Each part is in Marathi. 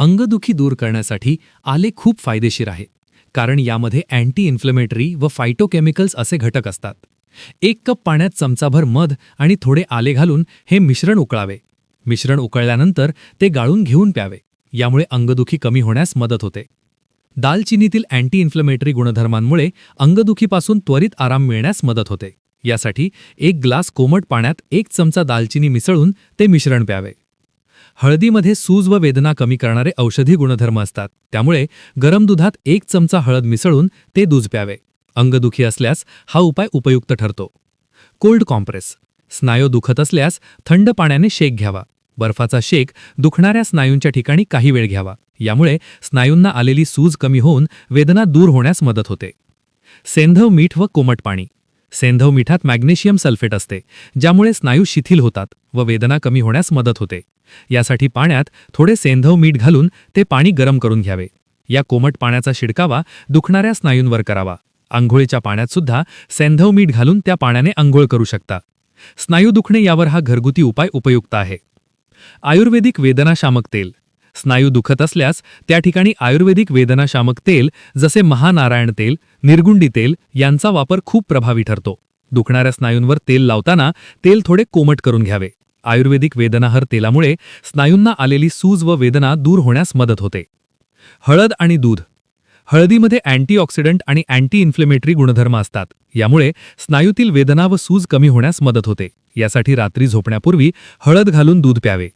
अंगदुखी दूर करण्यासाठी आले खूप फायदेशीर आहे, कारण यामध्ये अँटी इन्फ्लेमेटरी व फायटोकेमिकल्स असे घटक असतात. 1 कप पाण्यात चमचाभर मध आणि थोडे आले घालून हे मिश्रण उकळावे. मिश्रण उकळल्यानंतर ते गाळून घेऊन प्यावे. यामुळे अंगदुखी कमी होण्यास मदत होते. दालचिनीतील अँटी इन्फ्लेमेटरी गुणधर्मांमुळे अंगदुखीपासून त्वरित आराम मिळण्यास मदत होते. यासाठी 1 ग्लास कोमट पाण्यात 1 चमचा दालचिनी मिसळून ते मिश्रण प्यावे. हळदीमध्ये सूज व वेदना कमी करणारे औषधी गुणधर्म असतात, त्यामुळे गरम दुधात 1 चमचा हळद मिसळून ते दूध प्यावे. अंगदुखी असल्यास हा उपाय उपयुक्त ठरतो. Cold compress. स्नायू दुखत असल्यास थंड पाण्याने शेक घ्यावा. बर्फाचा शेक दुखणाऱ्या स्नायूंच्या ठिकाणी काही वेळ घ्यावा. यामुळे स्नायूंना आलेली सूज कमी होऊन वेदना दूर होण्यास मदत होते. सेंधव मीठ व कोमट पाणी. सेंधव मिठात मॅग्नेशियम सल्फेट असते, ज्यामुळे स्नायू शिथिल होतात व वेदना कमी होण्यास मदत होते. यासाठी पाण्यात थोडे सेंधव मीठ घालून ते पाणी गरम करून घ्यावे. या कोमट पाण्याचा शिडकावा दुखणाऱ्या स्नायूंवर करावा. अंघोळीच्या पाण्यात सुद्धा सेंधव मीठ घालून त्या पाण्याने अंघोळ करू शकता. स्नायू दुखणे यावर हा घरगुती उपाय उपयुक्त आहे. आयुर्वेदिक वेदनाशामक तेल. स्नायू दुखत असल्यास त्या ठिकाणी आयुर्वेदिक वेदनाशामक तेल जसे महानारायण तेल, निर्गुंडी तेल यांचा वापर खूप प्रभावी ठरतो. दुखणाऱ्या स्नायूंवर तेल लावताना तेल थोडे कोमट करून घ्यावे. आयुर्वेदिक वेदनाहर तेलामुळे स्नायूंना आलेली सूज व वेदना दूर होण्यास मदत होते. हळद आणि दूध. हळदीमध्ये अँटीऑक्सिडंट आणि अँटी इन्फ्लेमेटरी गुणधर्म असतात. यामुळे स्नायूतील वेदना व सूज कमी होण्यास मदत होते. यासाठी रात्री झोपण्यापूर्वी हळद घालून दूध प्यावे.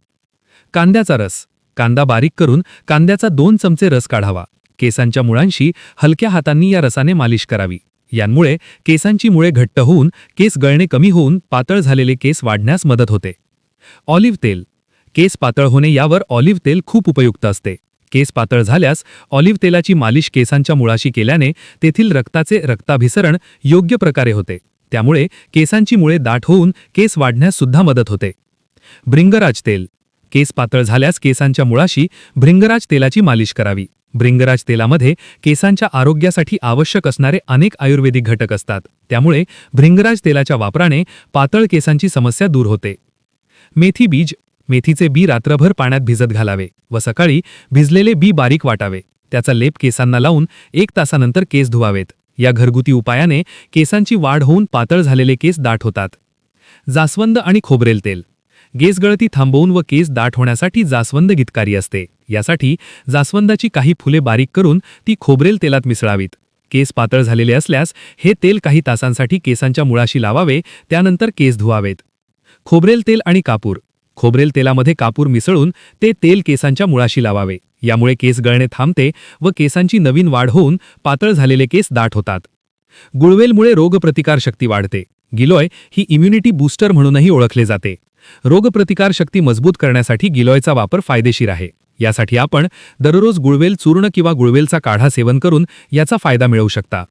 कांद्याचा रस. कांदा बारीक करून कांद्याचा 2 चमचे रस काढावा. केसांच्या मुळांशी हलक्या हातांनी या रसाने मालिश करावी. यामुळे केसांची मुळे घट्ट होऊन केस गळणे कमी होऊन पातळ झालेले केस वाढण्यास मदत होते. ऑलिव्ह तेल. केस पातळ होणे यावर ऑलिव्ह तेल खूप उपयुक्त असते. केस पातळ झाल्यास ऑलिव्ह तेलाची मालिश केसांच्या मुळाशी केल्याने तेथील रक्ताचे रक्ताभिसरण योग्य प्रकारे होते. त्यामुळे केसांची मुळे दाट होऊन केस वाढण्यास सुद्धा मदत होते. भृंगराज तेल. केस पातळ झाल्यास केसांच्या मुळाशी भृंगराज तेलाची मालिश करावी. भृंगराज तेलामध्ये केसांच्या आरोग्यासाठी आवश्यक असणारे अनेक आयुर्वेदिक घटक असतात. त्यामुळे भृंगराज तेलाच्या वापराने पातळ केसांची समस्या दूर होते. मेथी बीज. मेथीचे बी रात्रभर पाण्यात भिजत घालावे व सकाळी भिजलेले बी बारीक वाटावे. त्याचा लेप केसांना लावून 1 तासानंतर केस धुवावेत. या घरगुती उपायाने केसांची वाढ होऊन पातळ झालेले केस दाट होतात. जास्वंद आणि खोबरेल तेल. केसगळती थांबवून व केस दाट होण्यासाठी जास्वंद हितकारी असते. यासाठी जास्वंदाची काही फुले बारीक करून ती खोबरेल तेलात मिसळावीत. केस पातळ झालेले असल्यास हे तेल काही तासांसाठी केसांच्या मुळाशी लावावे. त्यानंतर केस धुवावेत. खोबरेल तेल आणि कापूर. खोबरेल तेलामध्ये कापूर मिसळून ते तेल केसांच्या मुळाशी लावावे. यामुळे केस गळणे थांबते व केसांची नवीन वाढ होऊन पातळ झालेले केस दाट होतात. गुळवेलमुळे रोगप्रतिकारशक्ती वाढते. गिलोय ही इम्युनिटी बूस्टर म्हणूनही ओळखले जाते. रोगप्रतिकार शक्ती मजबूत करण्यासाठी गिलोयचा वापर फायदेशीर आहे. यासाठी आपण दररोज गुळवेल चूर्ण किंवा गुळवेलचा काढा सेवन करून याचा फायदा मिळवू शकता.